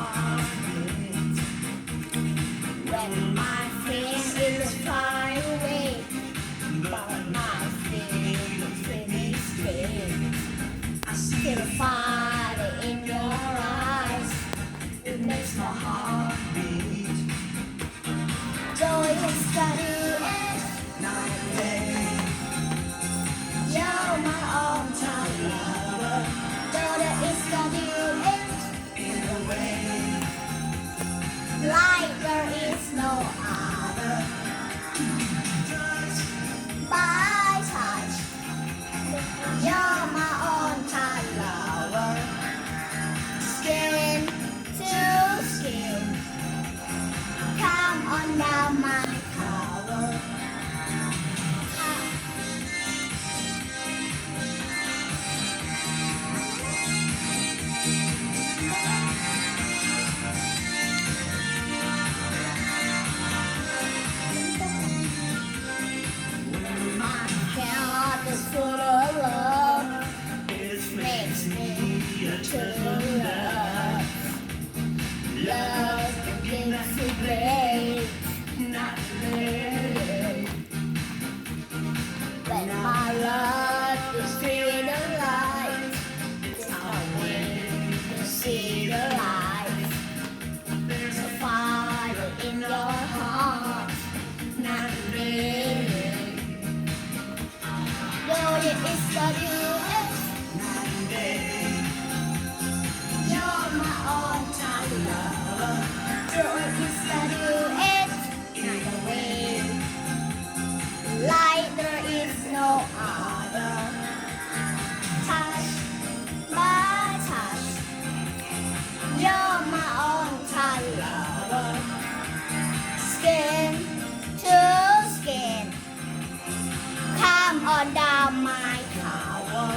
heartbeat. When my friend is far away, but my feelings in his face. I see the fire in your eyes. It makes my heart beat. Though it's study and night and day, you're my all-time lover. Though there is study and in a way, like there is no other. By touch, you're my all-time lover. Skin to skin, come on down my cover. My heart is full of love. It makes me a true love. Love begins to break, not late. When my love is free the light, it's our way to see the light. There's a fire in your heart, not late. Though it is the US, night and day, you're my all-time lover. Though it is the US, in a way, like there is no other. Touch by touch, you're my all-time lover. Skin to skin, come on down my tower.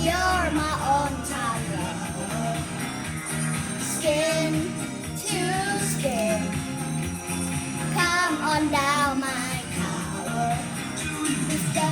You're my on-time lover. Skin to skin, come on down my tower. Mr.